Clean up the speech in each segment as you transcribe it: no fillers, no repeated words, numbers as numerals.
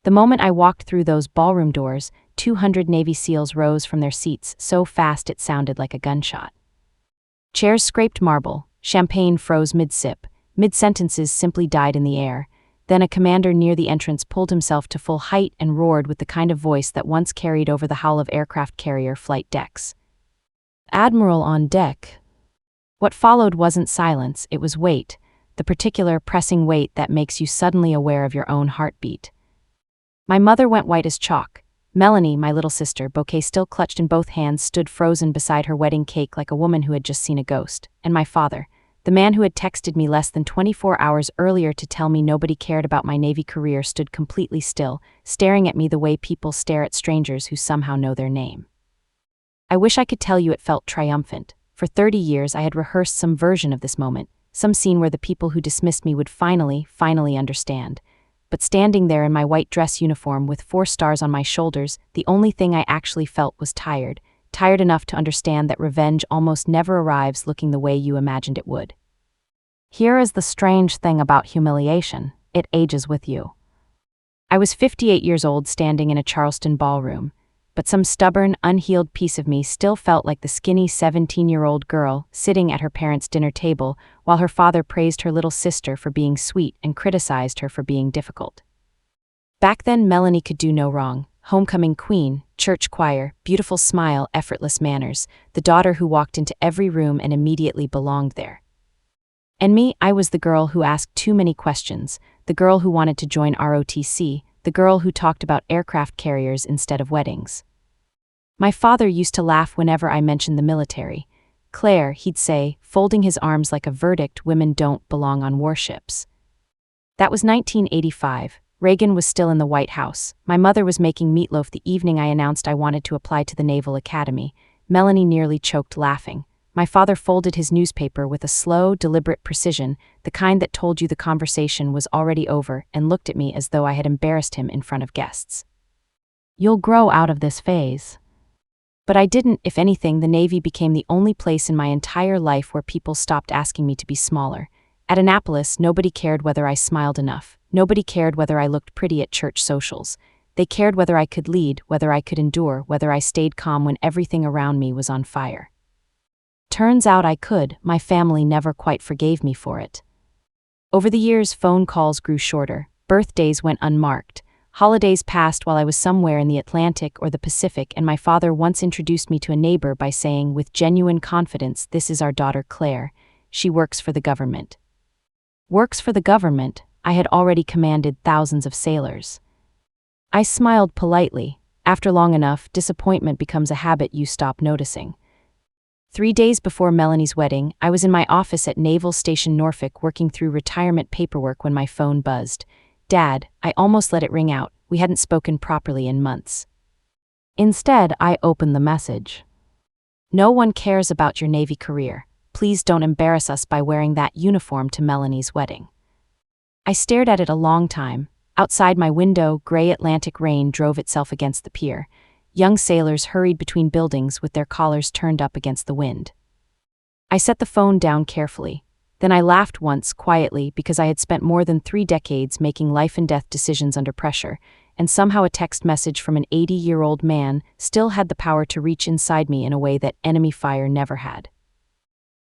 The moment I walked through those ballroom doors, 200 Navy SEALs rose from their seats so fast it sounded like a gunshot. Chairs scraped marble, champagne froze mid-sip, mid-sentences simply died in the air. Then a commander near the entrance pulled himself to full height and roared with the kind of voice that once carried over the howl of aircraft carrier flight decks. "Admiral on deck." What followed wasn't silence, it was weight, the particular pressing weight that makes you suddenly aware of your own heartbeat. My mother went white as chalk. Melanie, my little sister, bouquet still clutched in both hands, stood frozen beside her wedding cake like a woman who had just seen a ghost. And my father, the man who had texted me less than 24 hours earlier to tell me nobody cared about my Navy career, stood completely still, staring at me the way people stare at strangers who somehow know their name. I wish I could tell you it felt triumphant. For 30 years I had rehearsed some version of this moment, some scene where the people who dismissed me would finally understand. But standing there in my white dress uniform with 4 stars on my shoulders, the only thing I actually felt was tired enough to understand that revenge almost never arrives looking the way you imagined it would. Here is the strange thing about humiliation: it ages with you. I was 58 years old standing in a Charleston ballroom, but some stubborn, unhealed piece of me still felt like the skinny 17-year-old girl sitting at her parents' dinner table while her father praised her little sister for being sweet and criticized her for being difficult. Back then, Melanie could do no wrong. Homecoming queen, church choir, beautiful smile, effortless manners, the daughter who walked into every room and immediately belonged there. And me, I was the girl who asked too many questions, the girl who wanted to join ROTC, the girl who talked about aircraft carriers instead of weddings. My father used to laugh whenever I mentioned the military. "Claire," he'd say, folding his arms like a verdict, "women don't belong on warships." That was 1985. Reagan was still in the White House. My mother was making meatloaf the evening I announced I wanted to apply to the Naval Academy. Melanie nearly choked laughing. My father folded his newspaper with a slow, deliberate precision, the kind that told you the conversation was already over, and looked at me as though I had embarrassed him in front of guests. "You'll grow out of this phase." But I didn't. If anything, the Navy became the only place in my entire life where people stopped asking me to be smaller. At Annapolis, nobody cared whether I smiled enough. Nobody cared whether I looked pretty at church socials. They cared whether I could lead, whether I could endure, whether I stayed calm when everything around me was on fire. Turns out I could. My family never quite forgave me for it. Over the years, phone calls grew shorter. Birthdays went unmarked. Holidays passed while I was somewhere in the Atlantic or the Pacific, and my father once introduced me to a neighbor by saying with genuine confidence, "This is our daughter Claire. She works for the government." Works for the government? I had already commanded thousands of sailors. I smiled politely. After long enough, disappointment becomes a habit you stop noticing. 3 days before Melanie's wedding, I was in my office at Naval Station Norfolk working through retirement paperwork when my phone buzzed. "Dad," I almost let it ring out. We hadn't spoken properly in months. Instead, I opened the message. "No one cares about your Navy career. Please don't embarrass us by wearing that uniform to Melanie's wedding." I stared at it a long time. Outside my window, gray Atlantic rain drove itself against the pier. Young sailors hurried between buildings with their collars turned up against the wind. I set the phone down carefully. Then I laughed once, quietly, because I had spent more than 3 decades making life-and-death decisions under pressure, and somehow a text message from an 80-year-old man still had the power to reach inside me in a way that enemy fire never had.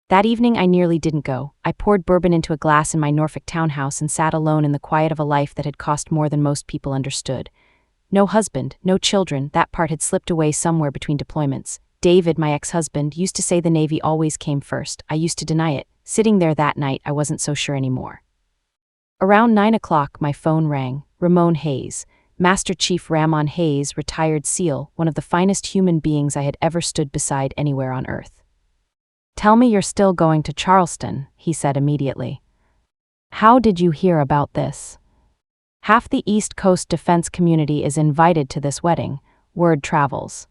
That evening I nearly didn't go. I poured bourbon into a glass in my Norfolk townhouse and sat alone in the quiet of a life that had cost more than most people understood. No husband, no children, that part had slipped away somewhere between deployments. David, my ex-husband, used to say the Navy always came first. I used to deny it. Sitting there that night, I wasn't so sure anymore. Around 9 o'clock, my phone rang. Ramon Hayes, Master Chief Ramon Hayes, retired SEAL, one of the finest human beings I had ever stood beside anywhere on Earth. "Tell me you're still going to Charleston," he said immediately. "How did you hear about this? Half the East Coast defense community is invited to this wedding. Word travels."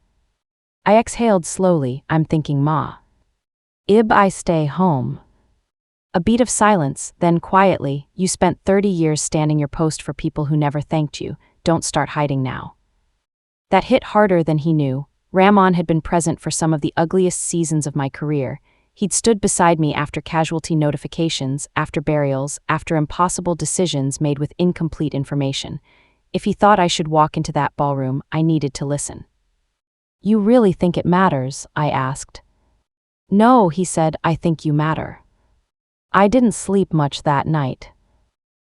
I exhaled slowly. I'm thinking, "Ma. I stay home." A beat of silence, then quietly, "You spent 30 years standing your post for people who never thanked you. Don't start hiding now." That hit harder than he knew. Ramon had been present for some of the ugliest seasons of my career. He'd stood beside me after casualty notifications, after burials, after impossible decisions made with incomplete information. If he thought I should walk into that ballroom, I needed to listen. "You really think it matters?" I asked. "No," he said, "I think you matter." I didn't sleep much that night.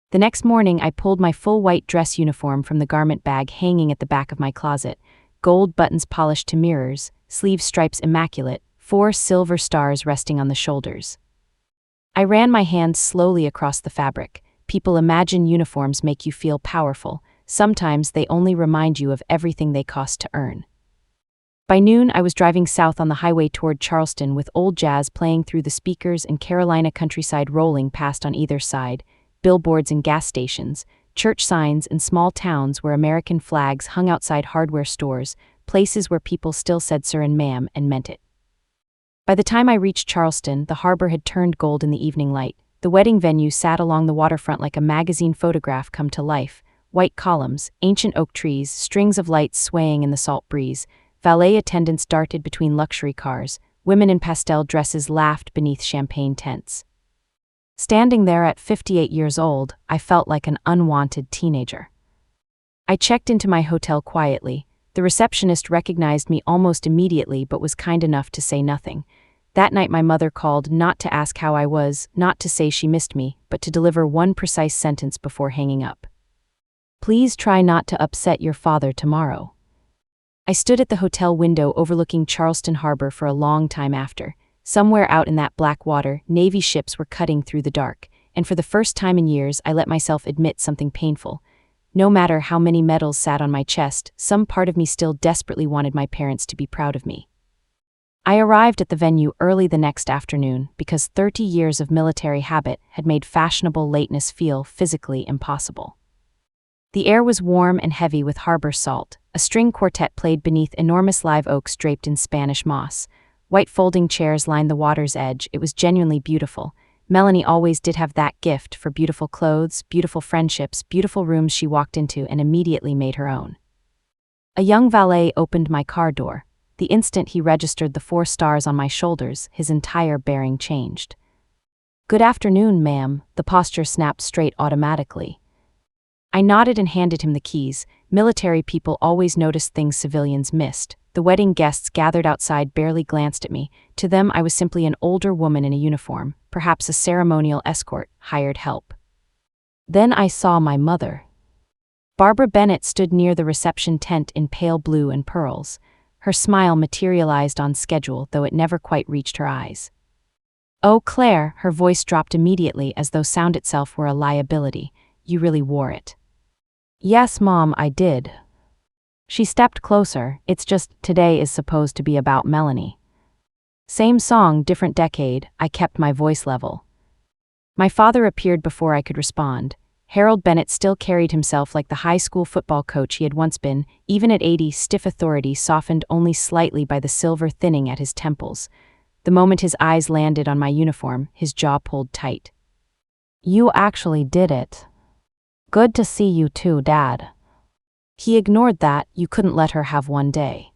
The next morning, I pulled my full white dress uniform from the garment bag hanging at the back of my closet, gold buttons polished to mirrors, sleeve stripes immaculate, 4 silver stars resting on the shoulders. I ran my hand slowly across the fabric. People imagine uniforms make you feel powerful. Sometimes they only remind you of everything they cost to earn. By noon, I was driving south on the highway toward Charleston with old jazz playing through the speakers and Carolina countryside rolling past on either side, billboards and gas stations, church signs and small towns where American flags hung outside hardware stores, places where people still said sir and ma'am and meant it. By the time I reached Charleston, the harbor had turned gold in the evening light. The wedding venue sat along the waterfront like a magazine photograph come to life. White columns, ancient oak trees, strings of lights swaying in the salt breeze. Valet attendants darted between luxury cars. Women in pastel dresses laughed beneath champagne tents. Standing there at 58 years old, I felt like an unwanted teenager. I checked into my hotel quietly. The receptionist recognized me almost immediately but was kind enough to say nothing. That night my mother called not to ask how I was, not to say she missed me, but to deliver one precise sentence before hanging up. "Please try not to upset your father tomorrow." I stood at the hotel window overlooking Charleston Harbor for a long time after. Somewhere out in that black water, Navy ships were cutting through the dark, and for the first time in years I let myself admit something painful. No matter how many medals sat on my chest, some part of me still desperately wanted my parents to be proud of me. I arrived at the venue early the next afternoon because 30 years of military habit had made fashionable lateness feel physically impossible. The air was warm and heavy with harbor salt. A string quartet played beneath enormous live oaks draped in Spanish moss. White folding chairs lined the water's edge. It was genuinely beautiful. Melanie always did have that gift for beautiful clothes, beautiful friendships, beautiful rooms she walked into and immediately made her own. A young valet opened my car door. The instant he registered the 4 stars on my shoulders, his entire bearing changed. "Good afternoon, ma'am," the posture snapped straight automatically. I nodded and handed him the keys. Military people always noticed things civilians missed. The wedding guests gathered outside barely glanced at me. To them, I was simply an older woman in a uniform, perhaps a ceremonial escort, hired help. Then I saw my mother. Barbara Bennett stood near the reception tent in pale blue and pearls. Her smile materialized on schedule, though it never quite reached her eyes. "Oh, Claire," her voice dropped immediately as though sound itself were a liability. "You really wore it." "Yes, Mom, I did." She stepped closer. "It's just, today is supposed to be about Melanie." "Same song, different decade," I kept my voice level. My father appeared before I could respond. Harold Bennett still carried himself like the high school football coach he had once been. Even at 80, stiff authority softened only slightly by the silver thinning at his temples. The moment his eyes landed on my uniform, his jaw pulled tight. "You actually did it. Good to see you too, Dad." He ignored that. "You couldn't let her have one day."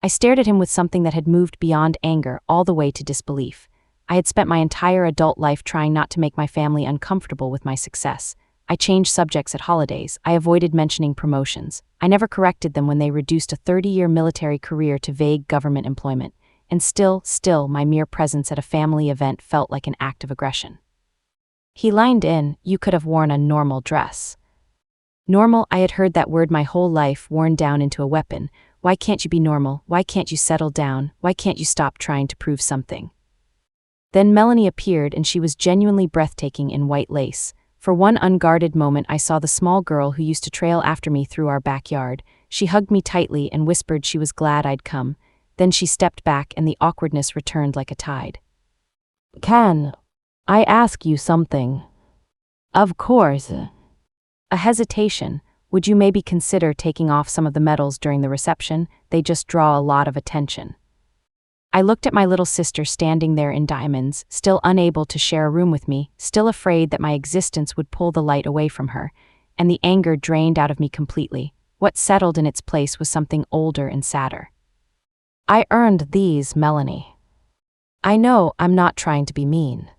I stared at him with something that had moved beyond anger all the way to disbelief. I had spent my entire adult life trying not to make my family uncomfortable with my success. I changed subjects at holidays. I avoided mentioning promotions. I never corrected them when they reduced a 30-year military career to vague government employment. And still, my mere presence at a family event felt like an act of aggression. He lined in, "You could have worn a normal dress." Normal, I had heard that word my whole life, worn down into a weapon. Why can't you be normal? Why can't you settle down? Why can't you stop trying to prove something? Then Melanie appeared, and she was genuinely breathtaking in white lace. For one unguarded moment I saw the small girl who used to trail after me through our backyard. She hugged me tightly and whispered she was glad I'd come. Then she stepped back and the awkwardness returned like a tide. "Can I ask you something?" "Of course." A hesitation. "Would you maybe consider taking off some of the medals during the reception? They just draw a lot of attention." I looked at my little sister standing there in diamonds, still unable to share a room with me, still afraid that my existence would pull the light away from her, and the anger drained out of me completely. What settled in its place was something older and sadder. "I earned these, Melanie. I know I'm not trying to be mean."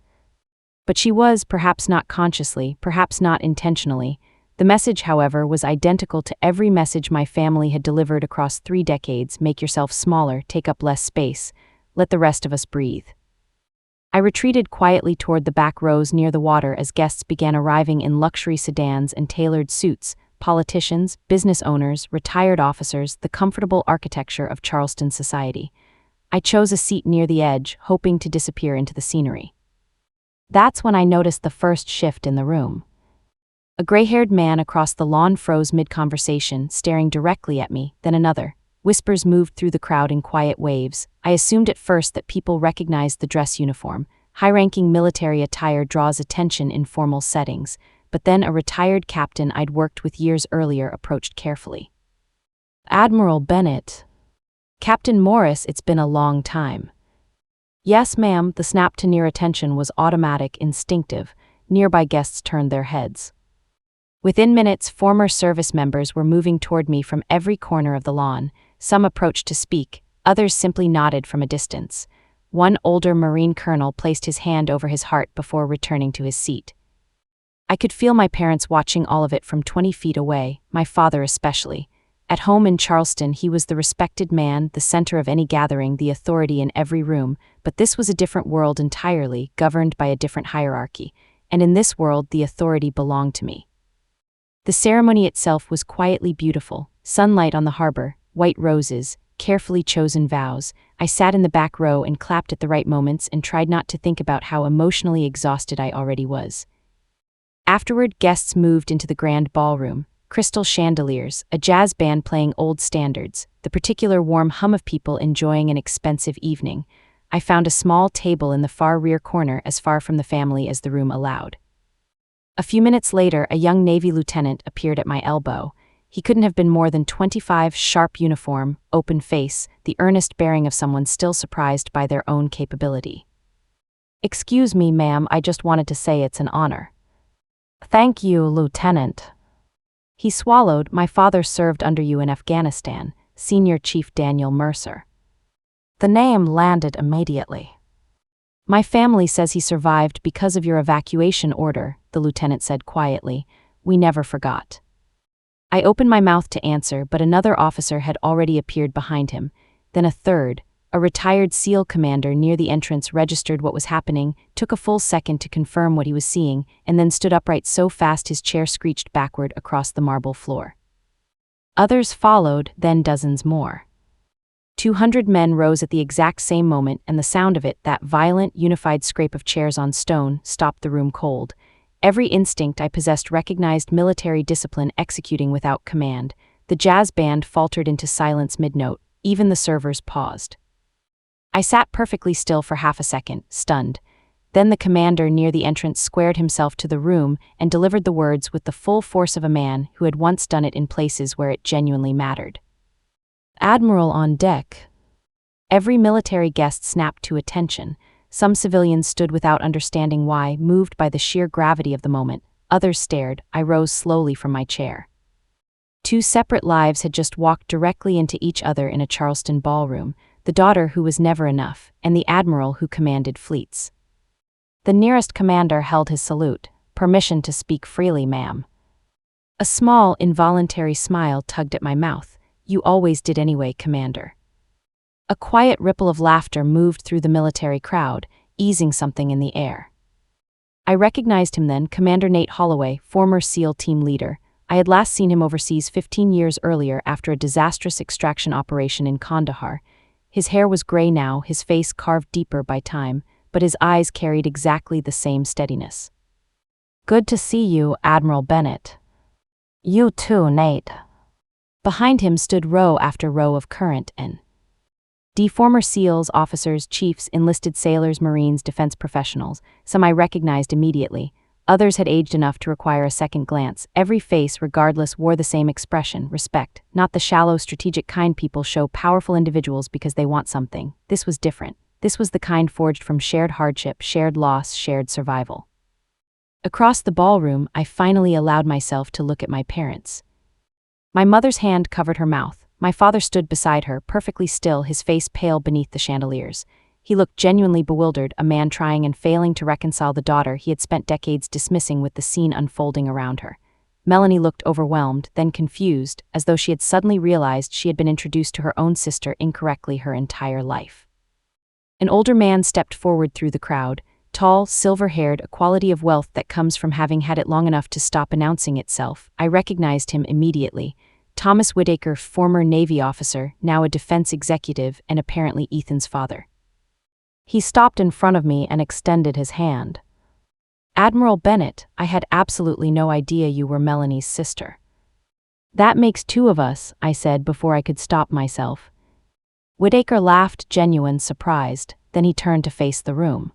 But she was, perhaps not consciously, perhaps not intentionally. The message, however, was identical to every message my family had delivered across 3 decades: make yourself smaller, take up less space, let the rest of us breathe. I retreated quietly toward the back rows near the water as guests began arriving in luxury sedans and tailored suits: politicians, business owners, retired officers, the comfortable architecture of Charleston society. I chose a seat near the edge, hoping to disappear into the scenery. That's when I noticed the first shift in the room. A gray-haired man across the lawn froze mid-conversation, staring directly at me, then another. Whispers moved through the crowd in quiet waves. I assumed at first that people recognized the dress uniform. High-ranking military attire draws attention in formal settings, but then a retired captain I'd worked with years earlier approached carefully. "Admiral Bennett." "Captain Morris, it's been a long time." "Yes, ma'am." The snap to near attention was automatic, instinctive. Nearby guests turned their heads. Within minutes, former service members were moving toward me from every corner of the lawn. Some approached to speak, others simply nodded from a distance. One older Marine colonel placed his hand over his heart before returning to his seat. I could feel my parents watching all of it from 20 feet away, my father especially. At home in Charleston, he was the respected man, the center of any gathering, the authority in every room, but this was a different world entirely, governed by a different hierarchy, and in this world the authority belonged to me. The ceremony itself was quietly beautiful: sunlight on the harbor, white roses, carefully chosen vows. I sat in the back row and clapped at the right moments and tried not to think about how emotionally exhausted I already was. Afterward, guests moved into the grand ballroom. Crystal chandeliers, a jazz band playing old standards, the particular warm hum of people enjoying an expensive evening. I found a small table in the far rear corner, as far from the family as the room allowed. A few minutes later, a young Navy lieutenant appeared at my elbow. He couldn't have been more than 25, sharp uniform, open face, the earnest bearing of someone still surprised by their own capability. "Excuse me, ma'am, I just wanted to say it's an honor." "Thank you, Lieutenant." He swallowed. "My father served under you in Afghanistan, Senior Chief Daniel Mercer." The name landed immediately. "My family says he survived because of your evacuation order," the lieutenant said quietly. "We never forgot." I opened my mouth to answer, but another officer had already appeared behind him. Then a third, a retired SEAL commander near the entrance, registered what was happening, took a full second to confirm what he was seeing, and then stood upright so fast his chair screeched backward across the marble floor. Others followed, then dozens more. 200 men rose at the exact same moment, and the sound of it, that violent, unified scrape of chairs on stone, stopped the room cold. Every instinct I possessed recognized military discipline executing without command. The jazz band faltered into silence mid-note. Even the servers paused. I sat perfectly still for half a second, stunned. Then the commander near the entrance squared himself to the room and delivered the words with the full force of a man who had once done it in places where it genuinely mattered. "Admiral on deck." Every military guest snapped to attention. Some civilians stood without understanding why, moved by the sheer gravity of the moment. Others stared. I rose slowly from my chair. 2 separate lives had just walked directly into each other in a Charleston ballroom: the daughter who was never enough, and the admiral who commanded fleets. The nearest commander held his salute. "Permission to speak freely, ma'am." A small, involuntary smile tugged at my mouth. "You always did anyway, Commander." A quiet ripple of laughter moved through the military crowd, easing something in the air. I recognized him then, Commander Nate Holloway, former SEAL team leader. I had last seen him overseas 15 years earlier after a disastrous extraction operation in Kandahar. His hair was gray now, his face carved deeper by time, but his eyes carried exactly the same steadiness. "Good to see you, Admiral Bennett." "You too, Nate." Behind him stood row after row of current and former SEALs, officers, chiefs, enlisted sailors, Marines, defense professionals. Some I recognized immediately. Others had aged enough to require a second glance. Every face, regardless, wore the same expression: respect. Not the shallow, strategic kind people show powerful individuals because they want something. This was different. This was the kind forged from shared hardship, shared loss, shared survival. Across the ballroom, I finally allowed myself to look at my parents. My mother's hand covered her mouth. My father stood beside her, perfectly still, his face pale beneath the chandeliers. He looked genuinely bewildered, a man trying and failing to reconcile the daughter he had spent decades dismissing with the scene unfolding around her. Melanie looked overwhelmed, then confused, as though she had suddenly realized she had been introduced to her own sister incorrectly her entire life. An older man stepped forward through the crowd, tall, silver-haired, a quality of wealth that comes from having had it long enough to stop announcing itself. I recognized him immediately. Thomas Whitaker, former Navy officer, now a defense executive and apparently Ethan's father. He stopped in front of me and extended his hand. "Admiral Bennett, I had absolutely no idea you were Melanie's sister." "That makes two of us," I said before I could stop myself. Whitaker laughed, genuine surprised, then he turned to face the room.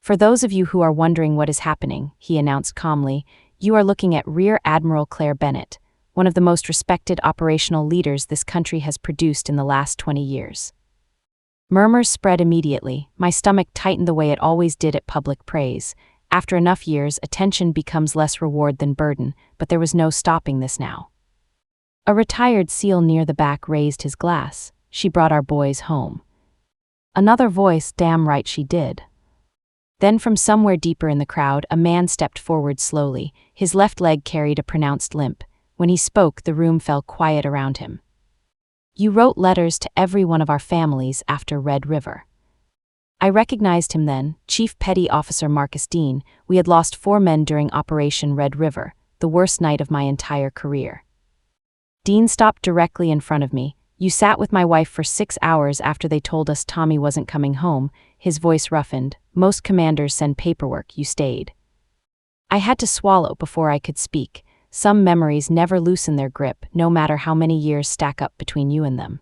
"For those of you who are wondering what is happening," he announced calmly, "you are looking at Rear Admiral Claire Bennett, one of the most respected operational leaders this country has produced in the last 20 years. Murmurs spread immediately. My stomach tightened the way it always did at public praise. After enough years, attention becomes less reward than burden, but there was no stopping this now. A retired SEAL near the back raised his glass. "She brought our boys home." Another voice, "Damn right she did." Then from somewhere deeper in the crowd, a man stepped forward slowly. His left leg carried a pronounced limp. When he spoke, the room fell quiet around him. "You wrote letters to every one of our families after Red River." I recognized him then, Chief Petty Officer Marcus Dean. We had lost 4 men during Operation Red River, the worst night of my entire career. Dean stopped directly in front of me. "You sat with my wife for 6 hours after they told us Tommy wasn't coming home," his voice roughened. "Most commanders send paperwork, you stayed." I had to swallow before I could speak. Some memories never loosen their grip, no matter how many years stack up between you and them.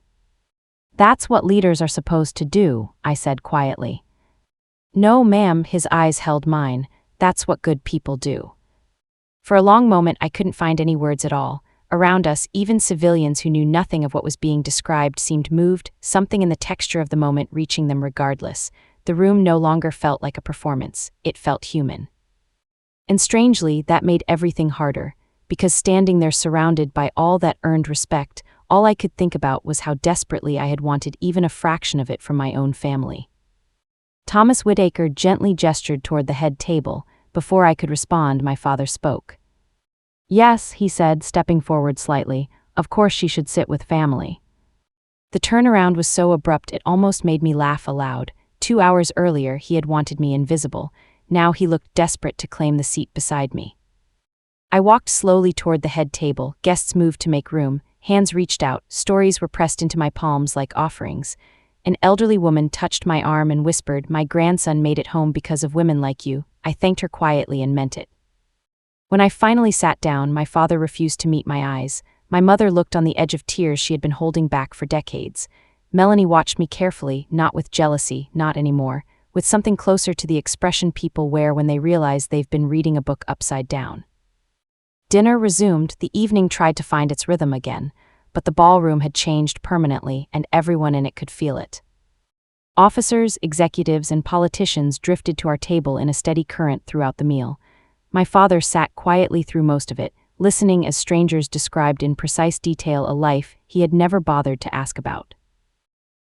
"That's what leaders are supposed to do," I said quietly. "No, ma'am," his eyes held mine. "That's what good people do." For a long moment I couldn't find any words at all. Around us, even civilians who knew nothing of what was being described seemed moved, something in the texture of the moment reaching them regardless. The room no longer felt like a performance, it felt human. And strangely, that made everything harder, because standing there surrounded by all that earned respect, all I could think about was how desperately I had wanted even a fraction of it from my own family. Thomas Whitaker gently gestured toward the head table. Before I could respond, my father spoke. "Yes," he said, stepping forward slightly, "of course she should sit with family." The turnaround was so abrupt it almost made me laugh aloud. 2 hours earlier he had wanted me invisible. Now he looked desperate to claim the seat beside me. I walked slowly toward the head table. Guests moved to make room. Hands reached out. Stories were pressed into my palms like offerings. An elderly woman touched my arm and whispered, "My grandson made it home because of women like you." I thanked her quietly and meant it. When I finally sat down, my father refused to meet my eyes. My mother looked on the edge of tears she had been holding back for decades. Melanie watched me carefully, not with jealousy, not anymore, with something closer to the expression people wear when they realize they've been reading a book upside down. Dinner resumed. The evening tried to find its rhythm again, but the ballroom had changed permanently, and everyone in it could feel it. Officers, executives, and politicians drifted to our table in a steady current throughout the meal. My father sat quietly through most of it, listening as strangers described in precise detail a life he had never bothered to ask about.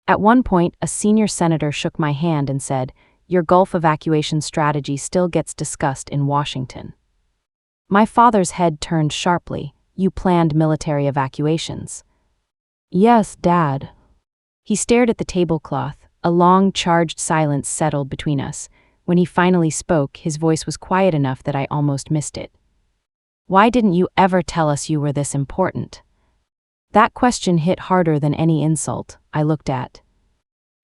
At one point, a senior senator shook my hand and said, "Your Gulf evacuation strategy still gets discussed in Washington." My father's head turned sharply. "You planned military evacuations?" "Yes, Dad." He stared at the tablecloth. A long, charged silence settled between us. When he finally spoke, his voice was quiet enough that I almost missed it. "Why didn't you ever tell us you were this important?" That question hit harder than any insult. I looked at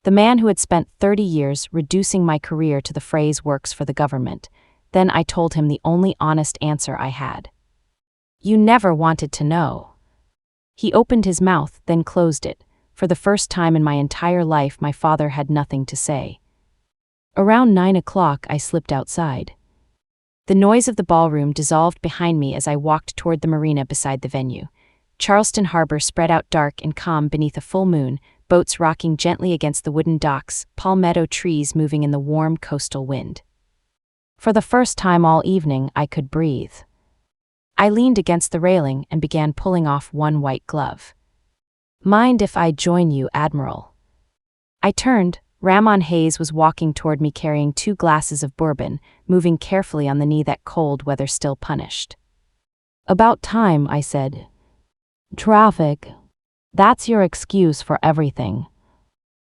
the man who had spent 30 years reducing my career to the phrase "works for the government." Then I told him the only honest answer I had. "You never wanted to know." He opened his mouth, then closed it. For the first time in my entire life, my father had nothing to say. Around 9 o'clock, I slipped outside. The noise of the ballroom dissolved behind me as I walked toward the marina beside the venue. Charleston Harbor spread out dark and calm beneath a full moon, boats rocking gently against the wooden docks, palmetto trees moving in the warm coastal wind. For the first time all evening, I could breathe. I leaned against the railing and began pulling off one white glove. "Mind if I join you, Admiral?" I turned. Ramon Hayes was walking toward me carrying 2 glasses of bourbon, moving carefully on the knee that cold weather still punished. About time, I said. Traffic. That's your excuse for everything.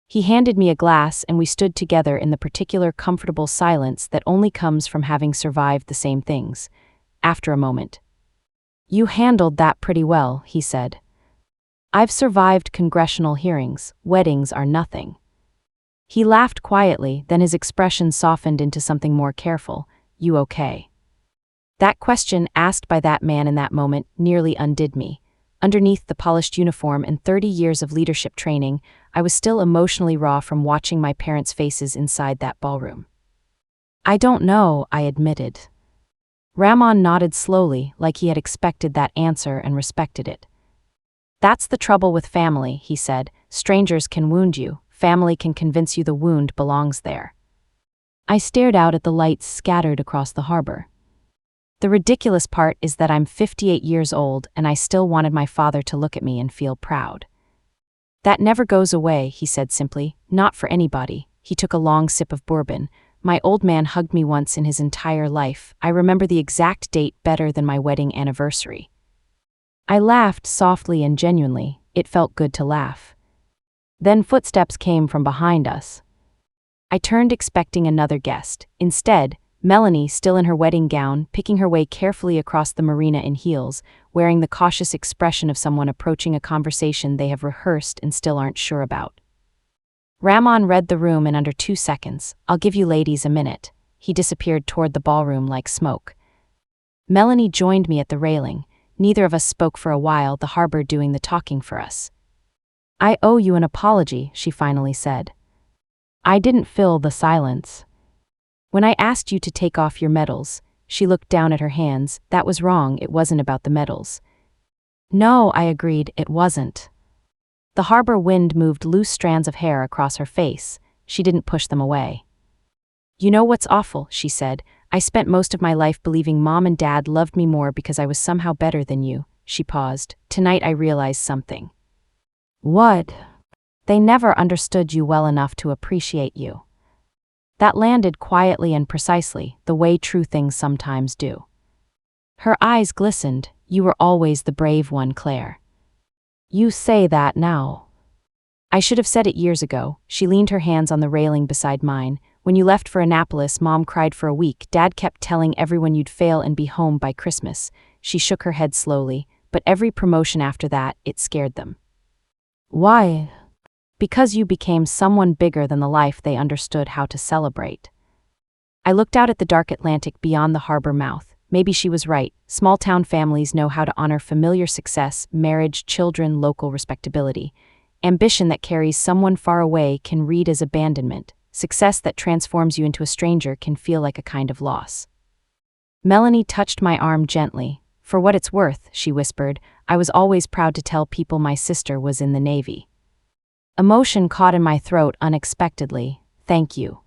He handed me a glass and we stood together in the particular comfortable silence that only comes from having survived the same things. After a moment. You handled that pretty well, he said. I've survived congressional hearings. Weddings are nothing. He laughed quietly, then his expression softened into something more careful. You okay? That question, asked by that man in that moment, nearly undid me. Underneath the polished uniform and 30 years of leadership training, I was still emotionally raw from watching my parents' faces inside that ballroom. I don't know, I admitted. Ramon nodded slowly, like he had expected that answer and respected it. That's the trouble with family, he said. Strangers can wound you. Family can convince you the wound belongs there. I stared out at the lights scattered across the harbor. The ridiculous part is that I'm 58 years old and I still wanted my father to look at me and feel proud. That never goes away, he said simply. Not for anybody. He took a long sip of bourbon. My old man hugged me once in his entire life. I remember the exact date better than my wedding anniversary. I laughed softly and genuinely. It felt good to laugh. Then footsteps came from behind us. I turned expecting another guest. Instead, Melanie, still in her wedding gown, picking her way carefully across the marina in heels, wearing the cautious expression of someone approaching a conversation they have rehearsed and still aren't sure about. Ramon read the room in under 2 seconds. I'll give you ladies a minute. He disappeared toward the ballroom like smoke. Melanie joined me at the railing. Neither of us spoke for a while, the harbor doing the talking for us. I owe you an apology, she finally said. I didn't fill the silence. When I asked you to take off your medals, she looked down at her hands. That was wrong, it wasn't about the medals. No, I agreed, it wasn't. The harbor wind moved loose strands of hair across her face. She didn't push them away. You know what's awful, she said. I spent most of my life believing Mom and Dad loved me more because I was somehow better than you. She paused. Tonight I realized something. What? They never understood you well enough to appreciate you. That landed quietly and precisely, the way true things sometimes do. Her eyes glistened. You were always the brave one, Claire. You say that now. I should have said it years ago. She leaned her hands on the railing beside mine. When you left for Annapolis, Mom cried for a week. Dad kept telling everyone you'd fail and be home by Christmas. She shook her head slowly, but every promotion after that, it scared them. Why? Because you became someone bigger than the life they understood how to celebrate. I looked out at the dark Atlantic beyond the harbor mouth. Maybe she was right. Small-town families know how to honor familiar success, marriage, children, local respectability. Ambition that carries someone far away can read as abandonment. Success that transforms you into a stranger can feel like a kind of loss. Melanie touched my arm gently. For what it's worth, she whispered, I was always proud to tell people my sister was in the Navy. Emotion caught in my throat unexpectedly. Thank you.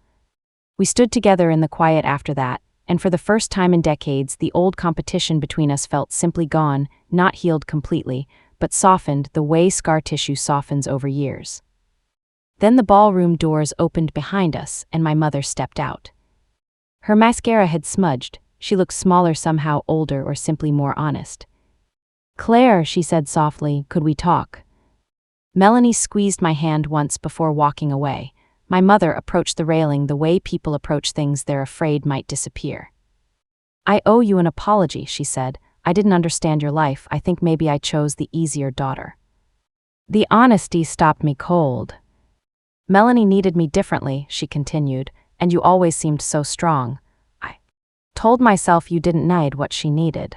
We stood together in the quiet after that, and for the first time in decades, the old competition between us felt simply gone, not healed completely, but softened the way scar tissue softens over years. Then the ballroom doors opened behind us, and my mother stepped out. Her mascara had smudged. She looked smaller somehow, older, or simply more honest. Claire, she said softly, could we talk? Melanie squeezed my hand once before walking away. My mother approached the railing the way people approach things they're afraid might disappear. I owe you an apology, she said. I didn't understand your life. I think maybe I chose the easier daughter. The honesty stopped me cold. Melanie needed me differently, she continued, and you always seemed so strong. I told myself you didn't need what she needed.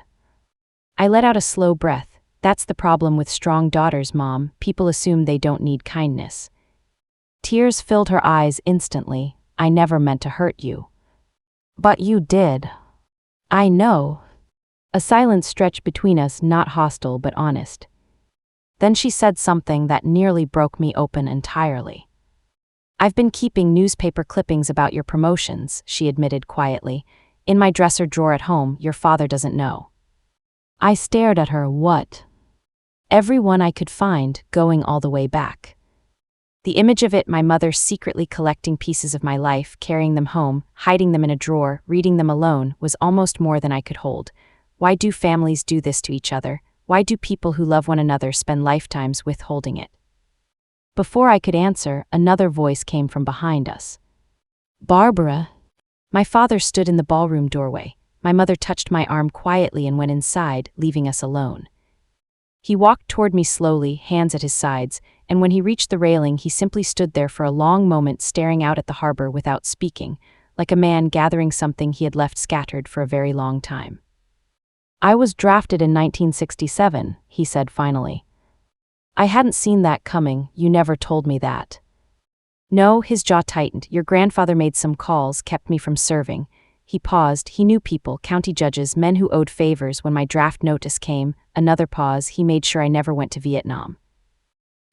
I let out a slow breath. That's the problem with strong daughters, Mom. People assume they don't need kindness. Tears filled her eyes instantly. I never meant to hurt you. But you did. I know. A silence stretched between us, not hostile but honest. Then she said something that nearly broke me open entirely. I've been keeping newspaper clippings about your promotions, she admitted quietly. In my dresser drawer at home, your father doesn't know. I stared at her. What? Every one I could find, going all the way back. The image of it, my mother secretly collecting pieces of my life, carrying them home, hiding them in a drawer, reading them alone, was almost more than I could hold. Why do families do this to each other? Why do people who love one another spend lifetimes withholding it? Before I could answer, another voice came from behind us. Barbara. My father stood in the ballroom doorway. My mother touched my arm quietly and went inside, leaving us alone. He walked toward me slowly, hands at his sides, and when he reached the railing, he simply stood there for a long moment staring out at the harbor without speaking, like a man gathering something he had left scattered for a very long time. I was drafted in 1967, he said finally. I hadn't seen that coming, you never told me that. No, his jaw tightened. Your grandfather made some calls, kept me from serving. He paused. He knew people, county judges, men who owed favors when my draft notice came. Another pause. He made sure I never went to Vietnam.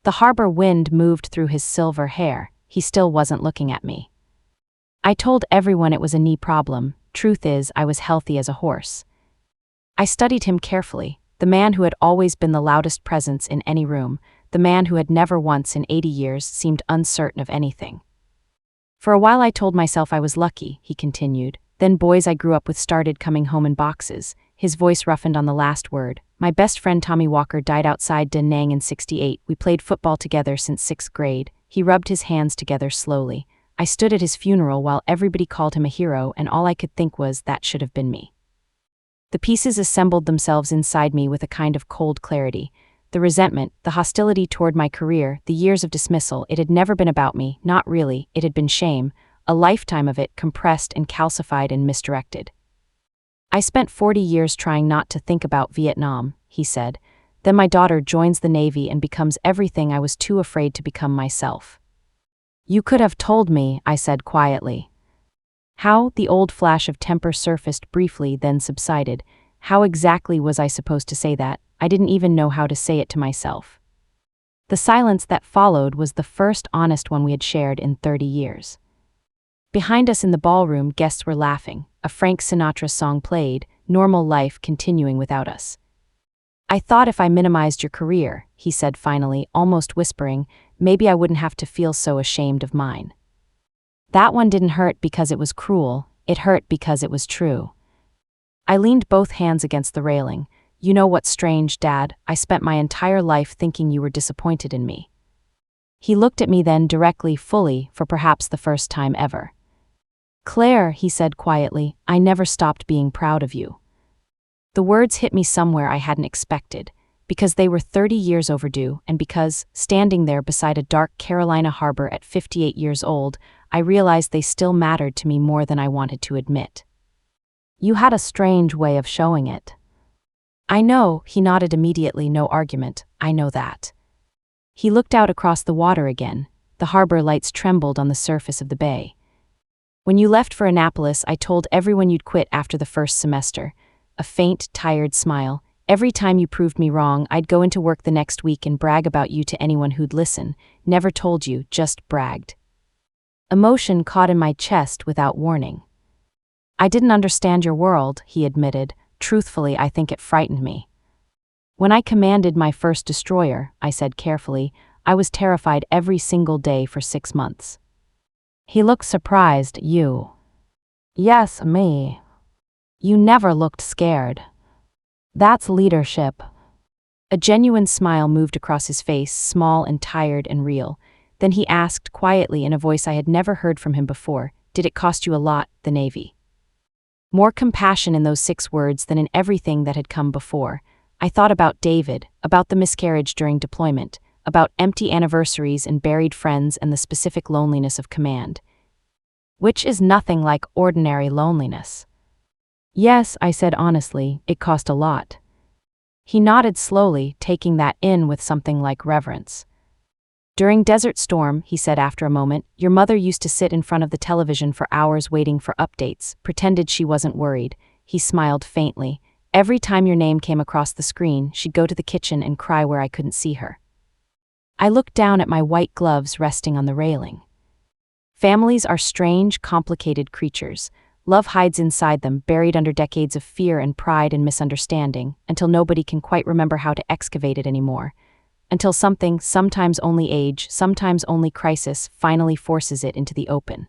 The harbor wind moved through his silver hair. He still wasn't looking at me. I told everyone it was a knee problem. Truth is, I was healthy as a horse. I studied him carefully, the man who had always been the loudest presence in any room, the man who had never once in 80 years seemed uncertain of anything. For a while I told myself I was lucky, he continued. Then boys I grew up with started coming home in boxes. His voice roughened on the last word. My best friend Tommy Walker died outside Da Nang in '68. We played football together since 6th grade. He rubbed his hands together slowly. I stood at his funeral while everybody called him a hero, and all I could think was that should have been me. The pieces assembled themselves inside me with a kind of cold clarity. The resentment, the hostility toward my career, the years of dismissal, it had never been about me, not really, it had been shame, a lifetime of it compressed and calcified and misdirected. I spent 40 years trying not to think about Vietnam, he said. Then my daughter joins the Navy and becomes everything I was too afraid to become myself. You could have told me, I said quietly. How? The old flash of temper surfaced briefly, then subsided. How exactly was I supposed to say that? I didn't even know how to say it to myself. The silence that followed was the first honest one we had shared in 30 years. Behind us in the ballroom, guests were laughing. A Frank Sinatra song played, normal life continuing without us. I thought if I minimized your career, he said finally, almost whispering, maybe I wouldn't have to feel so ashamed of mine. That one didn't hurt because it was cruel, it hurt because it was true. I leaned both hands against the railing. You know what's strange, Dad? I spent my entire life thinking you were disappointed in me. He looked at me then directly, fully, for perhaps the first time ever. Claire, he said quietly, I never stopped being proud of you. The words hit me somewhere I hadn't expected, because they were 30 years overdue, and because, standing there beside a dark Carolina harbor at 58 years old, I realized they still mattered to me more than I wanted to admit. You had a strange way of showing it. I know, he nodded immediately, no argument, I know that. He looked out across the water again. The harbor lights trembled on the surface of the bay. When you left for Annapolis, I told everyone you'd quit after the first semester. A faint, tired smile. Every time you proved me wrong, I'd go into work the next week and brag about you to anyone who'd listen. Never told you, just bragged. Emotion caught in my chest without warning. I didn't understand your world, he admitted. Truthfully, I think it frightened me. When I commanded my first destroyer, I said carefully, I was terrified every single day for 6 months. He looked surprised. You? Yes, me. You never looked scared. That's leadership. A genuine smile moved across his face, small and tired and real. Then he asked quietly in a voice I had never heard from him before, did it cost you a lot, the Navy? More compassion in those 6 words than in everything that had come before. I thought about David, about the miscarriage during deployment, about empty anniversaries and buried friends and the specific loneliness of command. Which is nothing like ordinary loneliness. Yes, I said honestly, it cost a lot. He nodded slowly, taking that in with something like reverence. During Desert Storm, he said after a moment, your mother used to sit in front of the television for hours waiting for updates, pretended she wasn't worried. He smiled faintly. Every time your name came across the screen, she'd go to the kitchen and cry where I couldn't see her. I looked down at my white gloves resting on the railing. Families are strange, complicated creatures. Love hides inside them, buried under decades of fear and pride and misunderstanding, until nobody can quite remember how to excavate it anymore. Until something, sometimes only age, sometimes only crisis, finally forces it into the open.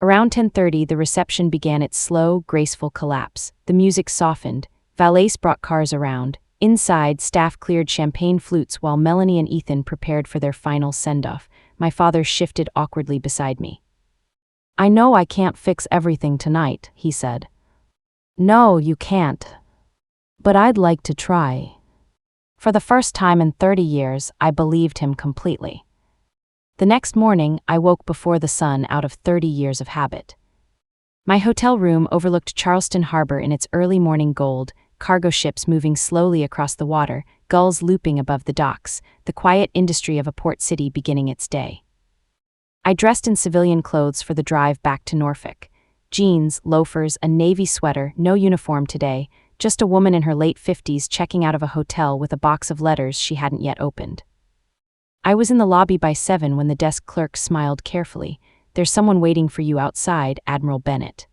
Around 10:30, the reception began its slow, graceful collapse. The music softened. Valets brought cars around. Inside, staff cleared champagne flutes while Melanie and Ethan prepared for their final send-off. My father shifted awkwardly beside me. "I know I can't fix everything tonight," he said. "No, you can't. But I'd like to try." For the first time in 30 years, I believed him completely. The next morning, I woke before the sun out of 30 years of habit. My hotel room overlooked Charleston Harbor in its early morning gold, cargo ships moving slowly across the water, gulls looping above the docks, the quiet industry of a port city beginning its day. I dressed in civilian clothes for the drive back to Norfolk. Jeans, loafers, a navy sweater, no uniform today, just a woman in her late 50s checking out of a hotel with a box of letters she hadn't yet opened. I was in the lobby by 7 when the desk clerk smiled carefully. "There's someone waiting for you outside, Admiral Bennett."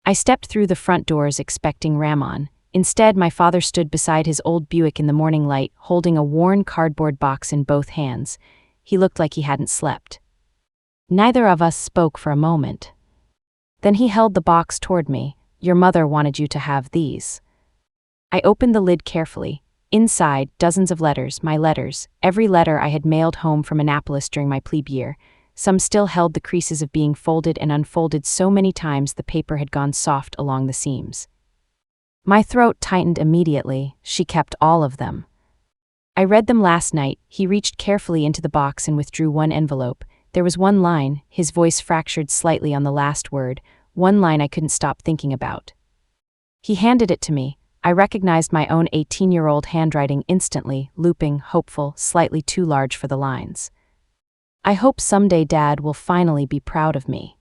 I stepped through the front doors expecting Ramon. Instead, my father stood beside his old Buick in the morning light, holding a worn cardboard box in both hands. He looked like he hadn't slept. Neither of us spoke for a moment. Then he held the box toward me. "Your mother wanted you to have these." I opened the lid carefully. Inside, dozens of letters, my letters, every letter I had mailed home from Annapolis during my plebe year. Some still held the creases of being folded and unfolded so many times the paper had gone soft along the seams. My throat tightened immediately. She kept all of them. "I read them last night." He reached carefully into the box and withdrew one envelope. There was one line, his voice fractured slightly on the last word, one line I couldn't stop thinking about. He handed it to me. I recognized my own 18-year-old handwriting instantly, looping, hopeful, slightly too large for the lines. "I hope someday Dad will finally be proud of me."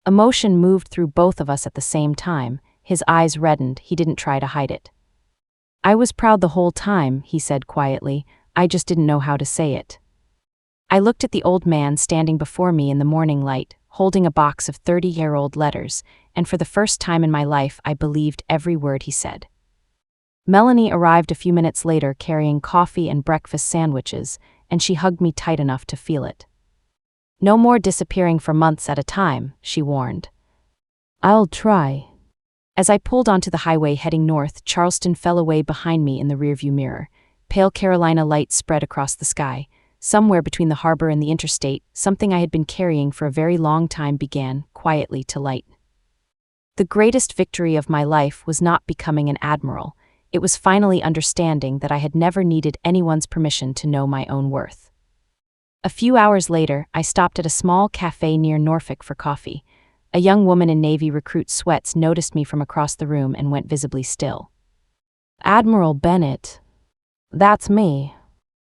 Emotion moved through both of us at the same time. His eyes reddened. He didn't try to hide it. "I was proud the whole time," he said quietly. "I just didn't know how to say it." I looked at the old man standing before me in the morning light, holding a box of 30-year-old letters, and for the first time in my life I believed every word he said. Melanie arrived a few minutes later carrying coffee and breakfast sandwiches, and she hugged me tight enough to feel it. "No more disappearing for months at a time," she warned. "I'll try." As I pulled onto the highway heading north, Charleston fell away behind me in the rearview mirror. Pale Carolina lights spread across the sky. Somewhere between the harbor and the interstate, something I had been carrying for a very long time began, quietly, to light. The greatest victory of my life was not becoming an admiral. It was finally understanding that I had never needed anyone's permission to know my own worth. A few hours later, I stopped at a small cafe near Norfolk for coffee. A young woman in Navy recruit sweats noticed me from across the room and went visibly still. "Admiral Bennett." "That's me."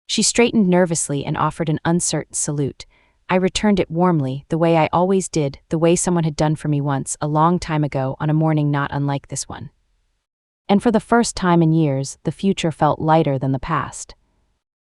She straightened nervously and offered an uncertain salute. I returned it warmly, the way I always did, the way someone had done for me once, a long time ago, on a morning not unlike this one. And for the first time in years, the future felt lighter than the past.